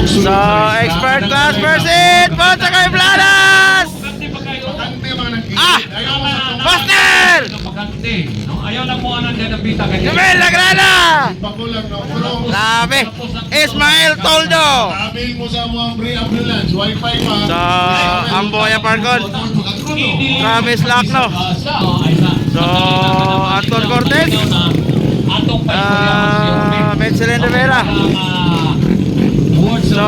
So, expert class proceed. Punta kay Blanas. Ah! Buster! Ayaw lang mo anong dinabita kanya. Jamel Lagrana! Grabe! Ismael Toldo! Sabi mo sa mga free ambulance, wifi pa. So, Amboya Parkon. Travis Lacno. So, Anton Cortez. Benjamin Rivera. So,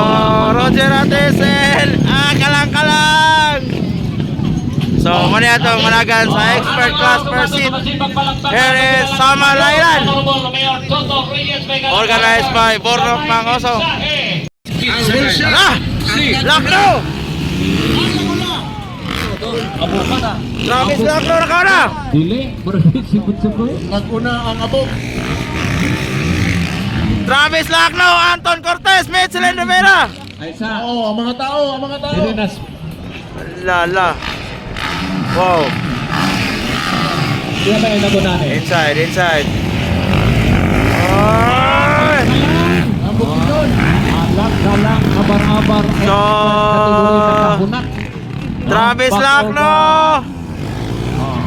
Roger Atesel. Kalang-kalang. So, muna itong managan sa expert class per seat. Here is Sama Lailan. Organized by Bornok Mangoso. Lacno! Travis Lacno na ka na! Dili, sibot-sibot. Naguna ang abog. Travis Lacno, Anton Cortez, Benjamin Rivera. Oo, ang mga tao, ang mga tao. Lala. Wow. Kaya ba yung nagunan eh? Inside, inside. Ay! Ang bukidon. Alang, abar-abar. So, Travis Lacno.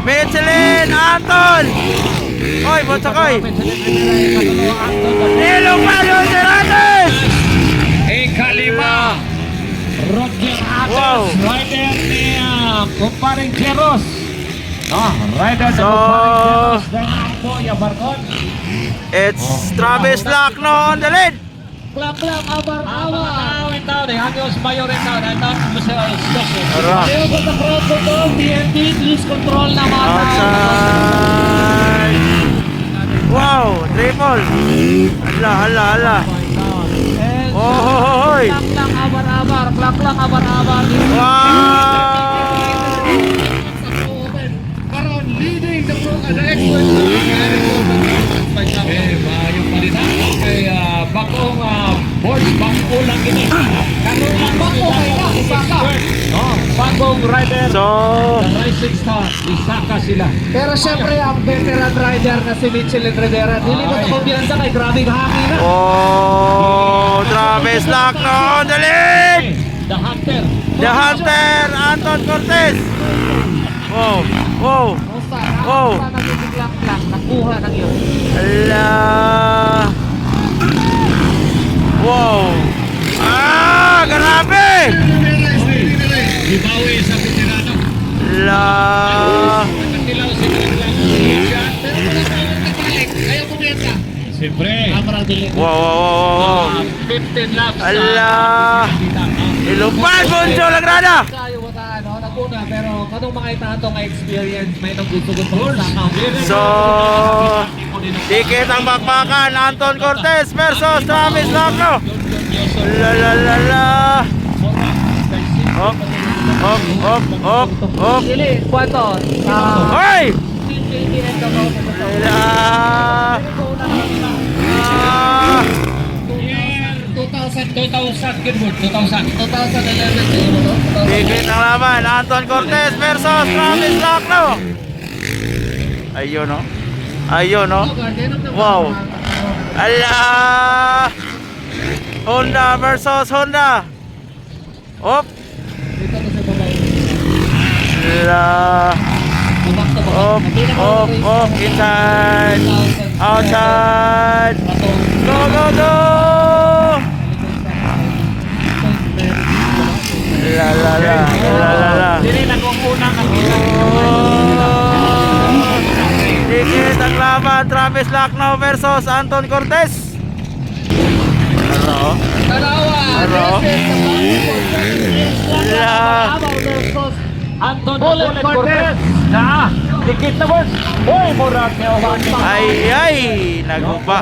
Michelin, Anton. Oy, Bonsakoy. Nilong Palo Gerates. Kalima. Roger Ates, Wow. rider ni kumparing Keros. Rider ni So, kumparing Keros dan Amboya Barkon. It's Travis Lacno on the lead. Klap-klap, abar-abar. Itaw, hanggang mayor itaw. Itaw, Marcel Stoker. Tara. Ayaw ko sa crowd ko to. BNT, please control na mga tao. Outside. Wow, triple. Hala. Oh, hoy. Klap-klap, abar-abar. Klap-klap, abar-abar. Wow. Karon, leading the expert. Yung palita kay Bakong board, Bakong lang ini. Karoon lang Bakong kaya, Isaka. Bakong rider. So, The Rising Star, Isaka sila. Pero syempre ang veteran rider na si Michelin Rivera, hindi ko kumpiyansa kay grabing hangin na. oh, Travis Lacno on the lead. The Hunter. The Hunter, Anton Cortez. Wow. Oh. Nagiging-lang, nakuha ng yun. Hala. Wow. Grabe. Gibawi sa veterano. Hala. Nagkatilaw si Kailan. Ayaw kumpiyansa. Siyempre. Wow. 15 laps. Hala. Ilupan, Bonjo Lagrana. Kayo wata naguna pero kanong makita atong experience may nang gusto sa account. So, dikit ang bakbakan. Anton Cortez versus Travis Lacno. La. Hop. Dili, kwanto? Hoy! La. 2000 Kidwood, 2000. 2011 Dikit ang laban. Anton Cortez versus Travis Lacno. Ayun, no? Wow. Ala. Honda versus Honda. Hop. La. Hop. Inside. Outside. Go. La. Dili nagkukunang ang Dikit ang laban. Travis Lacno versus Anton Cortez. Ano? Anton Bullet Cortez. Dikit na boss. Hoy, murag niya uwan. Ay, naguba.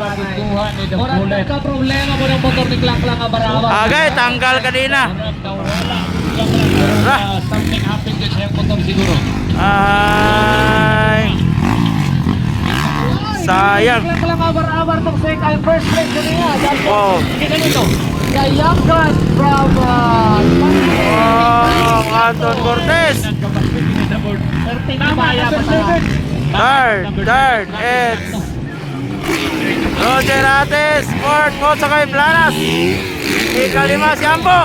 Murag ka problema mo ng motor ni Klak-Klak Abarawa. Agay, tanggal kanina. Something happened din sa motor siguro. Ay. Sayang. Klak-Klak Abarawa tong second first place kanina. Wow. Kita nito. The young gun from Anton Cortez. Third, it's Roger Ates, fourth, Bonsakoy Blanas. Ikalima si Ambo.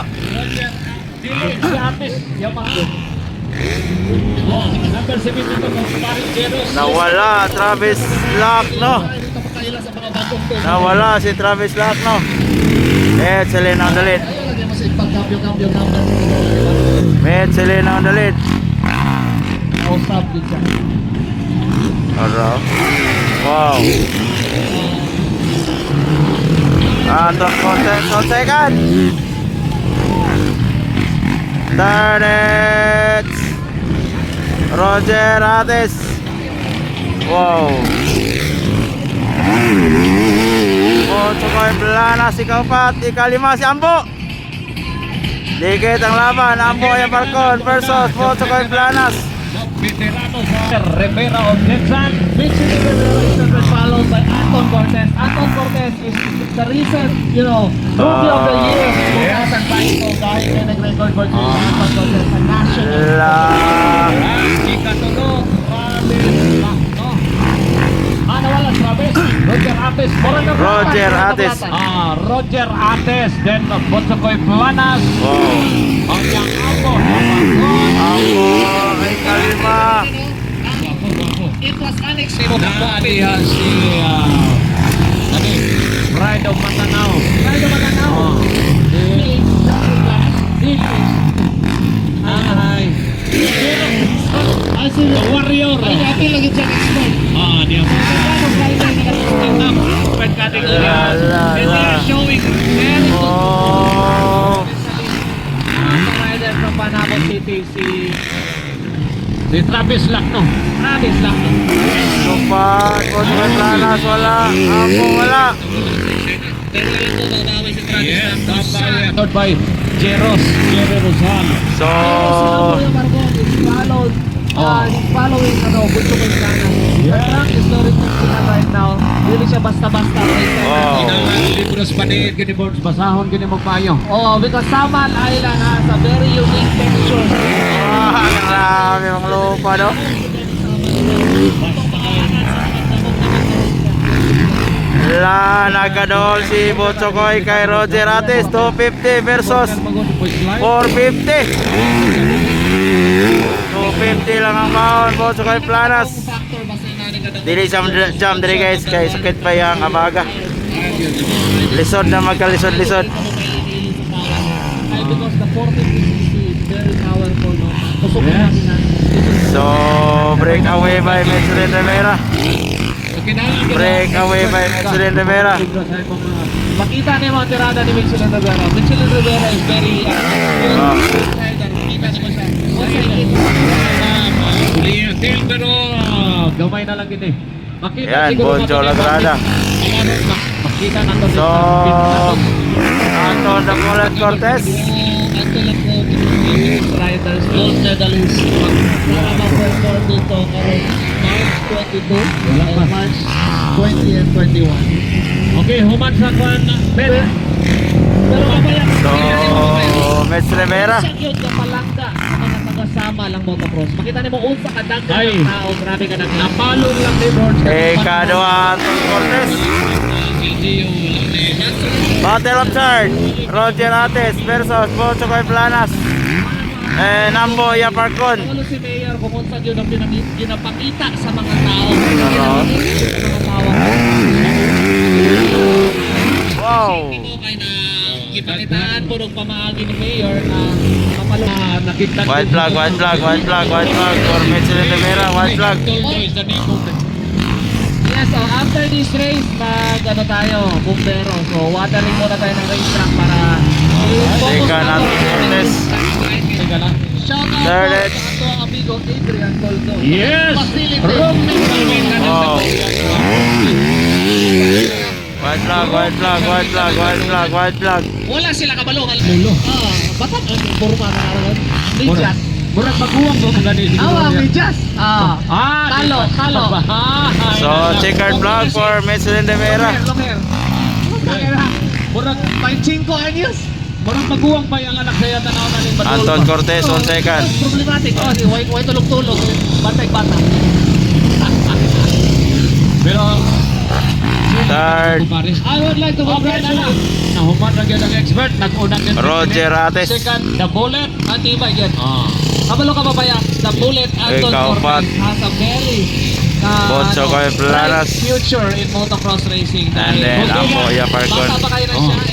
Dili, si Atis, Yamaha. Oh, number 72, paring Jeros. Nawala Travis Lacno. Nawala si Travis Lacno. Metzelin ang dalit. Lagyan mo sa ipagkambyo-kambyo number. Metzelin ang dalit. Usap din siya. Aro. Wow. Anton Cortez on second. Third it's Roger Ates. Wow. Botokoy Planas ikaw pat. Ikalima si Ambo. Dikit ang laban. Ambo yung Falcon versus Botokoy Planas. Veterano sa Rivera of Jetson. Mitchell Rivera is followed by Anton Cortez. Anton Cortez is the recent, rookie of the year. 2005 po dahil may nag-record for Anton Cortez sa national. Ikatulog, Travis Lacno. Nawala Travis. Roger Ates. Roger Ates. Roger Ates. Then Botsokoy Planas. Wow. Ang yang Ambo. Ambo ay kalima. It was unexpected. Nakadihan si Pride of Matanao. Pride of Matanao. Ay. The Warrior. Ay, happy lagi dyan expert. Dia Expert category. La, la, And they la. are showing very good. Oh. Rider from Panama City, si Travis Lacno. Travis Lacno. Lupa, Botokoy Planas wala. Ambo wala. Pero yun po, nadamay si Travis Yes, Lacno. followed by Jeros, Jerry Rosal. So, He's following Gusto ko yung kanan. The track is very technical right now. Hindi siya basta-basta. Oh. Hindi ko na spaniid, gini boards, basahon, gini magpayo. Oh, because Samal Island has a very unique texture. grabe mga lupa, no? Nagadol si Botokoy kay Roger Ates. 250 versus 450. 250 lang ang baon. Botokoy Planas. Dili sa jam dili guys. Kay sakit pa yung abaga. Lisod na magkalisod-lisod. Because the 450cc is very powerful. No? So, break away by Metzelin Rivera. Break away by Metzelin Rivera. Makita niyo mga tirada ni Mitchell Rivera. Mitchell Rivera is very makita niyo siya. Pero gamay na lang gini. Makita Yan, siguro Bonjo mga Lagrada. makita na to. So, Anton the Bullet Cortez. Ito lang po riders gold medalist para ma-perform dito karon March 22 and March 20 and 21. Okay, human sa kwan. Pero mamaya So, Metz Rivera. siya yun na palangga sa mga taga-sama lang motocross. Makita niyo mo unsa ka dagdag Ay. ng tao, grabe ka nang Napalong lang ni boards. Kadwa Anton Cortez. Battle of Charge. Roger Ates versus Botokoy Planas. Ambo Yaparcon. Ano si Mayor kung unsa yun ang ginapakita sa mga tao. Ano? Sa mga tao. Wow. Kay na ipakitaan po ng pamaagi ni Mayor na mapalong. Nakita White flag, white flag, white flag, white flag for Metzelin Rivera, white flag. Yes, so after this race, tayo, bumbero. So watering muna tayo ng racetrack para Teka natin Cortez. Teka lang. shout out Third po edge. sa ato ang amigo Adrian Coldo. Yes! Facility. Wow. White flag, white flag, white flag, white flag, white flag. Wala sila kabalo. Lulo. Batat ang forma na naman. Medyas. Murag magkuwang mo kung ganito. Awa, medyas. Talo, talo. So, checkered flag for Metzelin Rivera. Look here. Murag, May 5 anyos. murag magkuwang pa yung anak saya tanaw na ning Badul. Anton Cortez on second. Problematic. Way tulog-tulog. Bantay-bata. Pero Third, I would like to congratulate Nahuman na gyud ang expert, nag-unang din. Roger Ates. Second, the bullet. Antibay yan. Ah. Kabalo ka babaya, the bullet Anton Ikaw-pat. Cortez has a very Botso Koy bright Planas. future in motocross racing. And then, Dahil- Ambo Yaparcon. Bata pa kayo na Oh. siya,